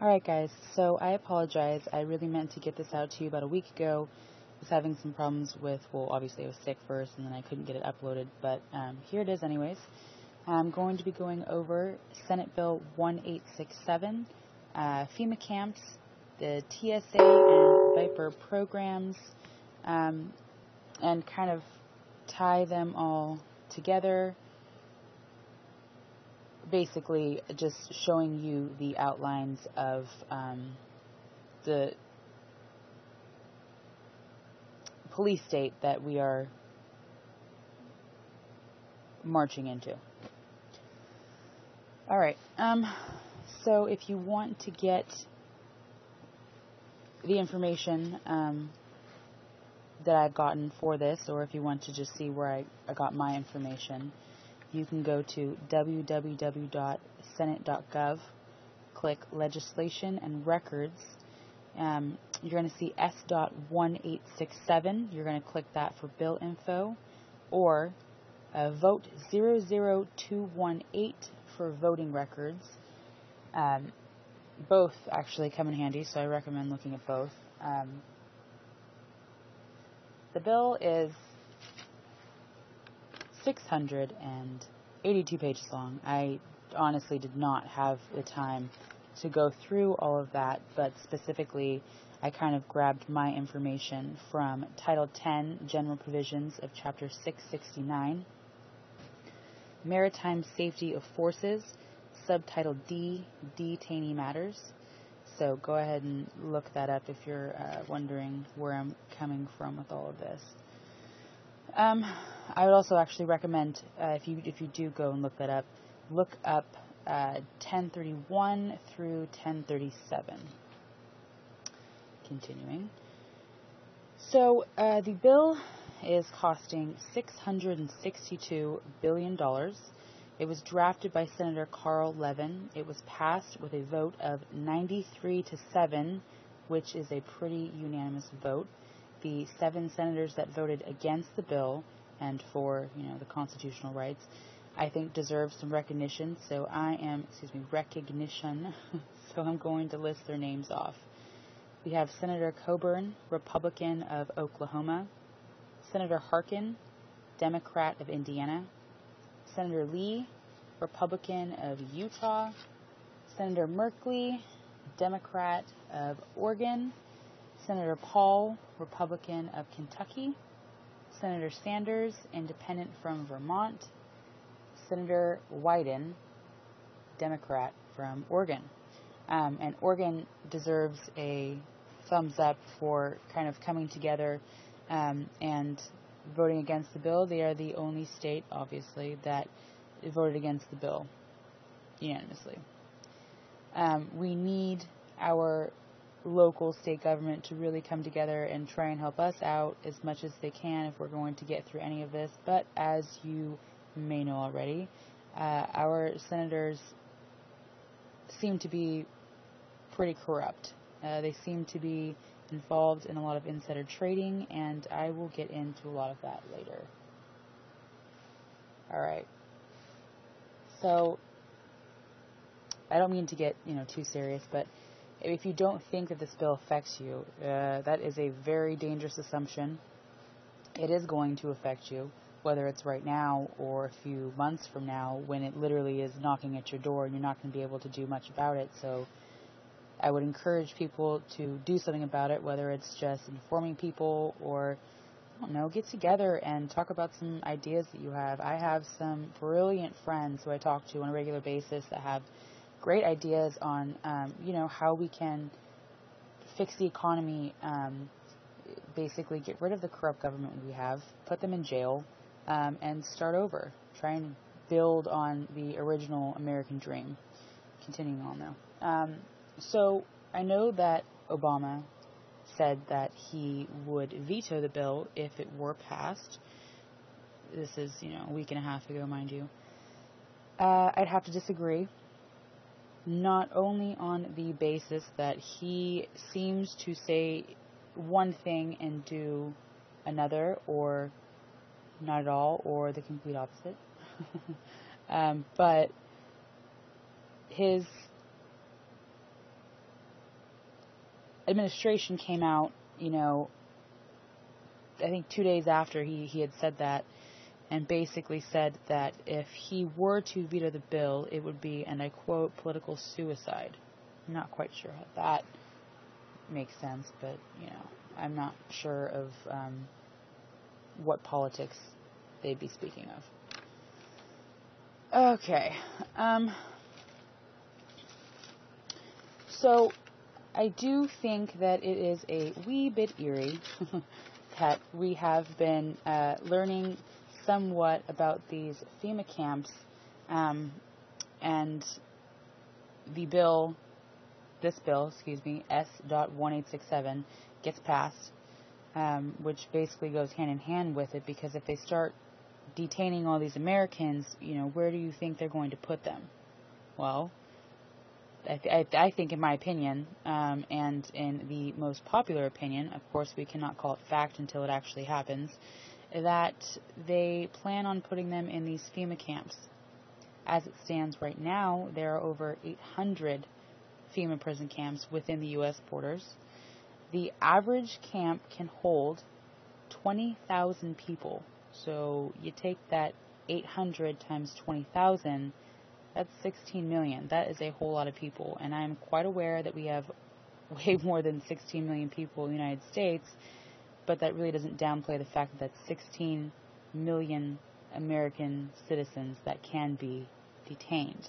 Alright guys, so I apologize. I really meant to get this out to you about a week ago. I was having some problems with, well, obviously I was sick first and then I couldn't get it uploaded, but here it is anyways. I'm going to be going over Senate Bill 1867, FEMA camps, the TSA and vipr programs, and kind of tie them all together. Basically, just showing you the outlines of the police state that we are marching into. Alright, so if you want to get the information that I've gotten for this, or if you want to just see where I got my information, you can go to www.senate.gov, click Legislation and Records. You're going to see S.1867. You're going to click that for bill info, or vote 00218 for voting records. Both actually come in handy, so I recommend looking at both. The bill is 682 pages long. I honestly did not have the time to go through all of that, but specifically I kind of grabbed my information from Title 10, General Provisions of Chapter 669, Maritime Safety of Forces, Subtitle D, Detainee Matters. So go ahead and look that up if you're wondering where I'm coming from with all of this. I would also actually recommend, if you do go and look that up, look up 1031 through 1037. Continuing. So the bill is costing $662 billion. It was drafted by Senator Carl Levin. It was passed with a vote of 93-7, which is a pretty unanimous vote. The 7 senators that voted against the bill and for, the constitutional rights, I think deserve some recognition. So recognition. So I'm going to list their names off. We have Senator Coburn, Republican of Oklahoma, Senator Harkin, Democrat of Indiana, Senator Lee, Republican of Utah, Senator Merkley, Democrat of Oregon, Senator Paul, Republican of Kentucky, Senator Sanders, Independent from Vermont, Senator Wyden, Democrat from Oregon. And Oregon deserves a thumbs up for kind of coming together and voting against the bill. They are the only state, obviously, that voted against the bill unanimously. We need our local state government to really come together and try and help us out as much as they can if we're going to get through any of this. But as you may know already, our senators seem to be pretty corrupt. They seem to be involved in a lot of insider trading, and I will get into a lot of that later. Alright. So, I don't mean to get, too serious, but if you don't think that this bill affects you, that is a very dangerous assumption. It is going to affect you, whether it's right now or a few months from now, when it literally is knocking at your door and you're not going to be able to do much about it. So I would encourage people to do something about it, whether it's just informing people or, get together and talk about some ideas that you have. I have some brilliant friends who I talk to on a regular basis that have great ideas on, how we can fix the economy, basically get rid of the corrupt government we have, put them in jail, and start over. Try and build on the original American dream. Continuing on, though. So I know that Obama said that he would veto the bill if it were passed. This is, a week and a half ago, mind you. I'd have to disagree. Not only on the basis that he seems to say one thing and do another, or not at all, or the complete opposite. But his administration came out, I think 2 days after he had said that, and basically said that if he were to veto the bill, it would be, and I quote, political suicide. I'm not quite sure how that makes sense, but, I'm not sure of what politics they'd be speaking of. Okay. So, I do think that it is a wee bit eerie that we have been learning somewhat about these FEMA camps, and this bill, S.1867, gets passed, which basically goes hand in hand with it, because if they start detaining all these Americans, where do you think they're going to put them? Well, I think, in my opinion, and in the most popular opinion, of course we cannot call it fact until it actually happens, that they plan on putting them in these FEMA camps. As it stands right now, there are over 800 FEMA prison camps within the U.S. borders. The average camp can hold 20,000 people. So you take that 800 times 20,000, that's 16 million. That is a whole lot of people. And I'm quite aware that we have way more than 16 million people in the United States, but that really doesn't downplay the fact that that's 16 million American citizens that can be detained.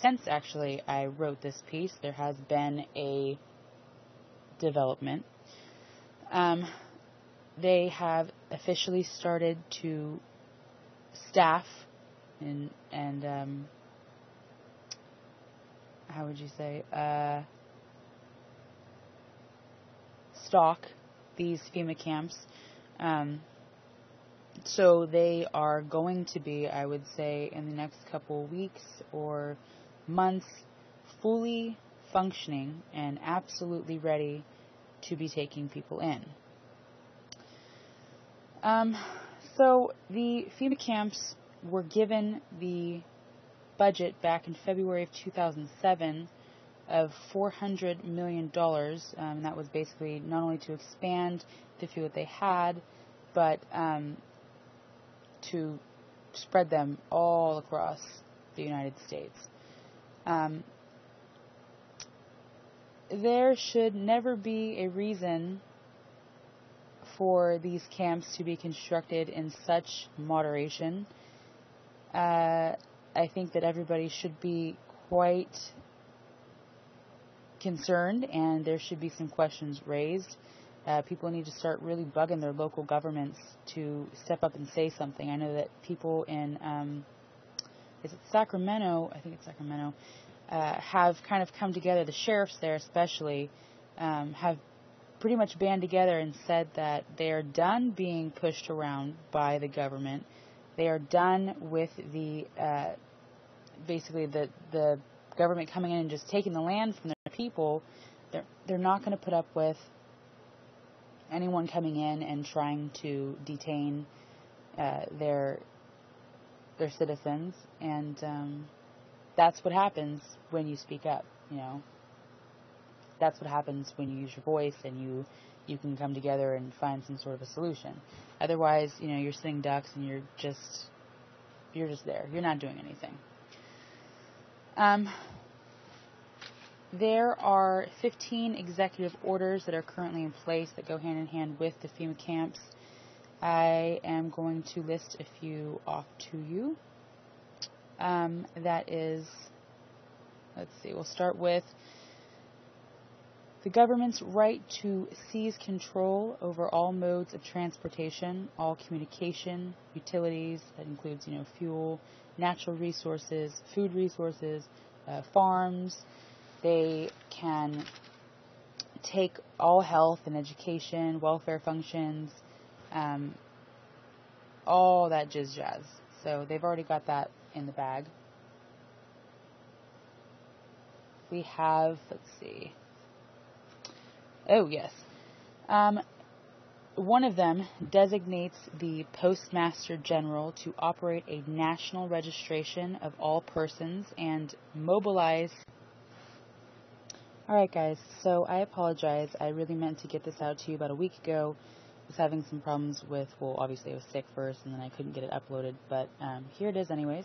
Since actually I wrote this piece, there has been a development. They have officially started to staff and how would you say, stock these FEMA camps. So they are going to be, I would say, in the next couple of weeks or months, fully functioning and absolutely ready to be taking people in. So the FEMA camps were given the budget back in February of 2007 of $400 million, and that was basically not only to expand the few that they had, but to spread them all across the United States. There should never be a reason for these camps to be constructed in such moderation. I think that everybody should be quite concerned, and there should be some questions raised. People need to start really bugging their local governments to step up and say something. I know that people in, is it Sacramento? I think it's Sacramento. Have kind of come together, the sheriffs there especially, have pretty much band together and said that they are done being pushed around by the government. They are done with the, basically the government coming in and just taking the land from their people. They're not going to put up with anyone coming in and trying to detain their citizens, and that's what happens when you speak up. That's what happens when you use your voice and you can come together and find some sort of a solution. Otherwise, you're sitting ducks and you're just there. You're not doing anything. There are 15 executive orders that are currently in place that go hand in hand with the FEMA camps. I am going to list a few off to you. That is, let's see, we'll start with the government's right to seize control over all modes of transportation, all communication, utilities, that includes, fuel, natural resources, food resources, farms. They can take all health and education, welfare functions, all that jazz. So they've already got that in the bag. We have, let's see. Oh, yes. One of them designates the Postmaster General to operate a national registration of all persons and mobilize Alright guys, so I apologize. I really meant to get this out to you about a week ago. I was having some problems with, well, obviously I was sick first and then I couldn't get it uploaded, but here it is anyways.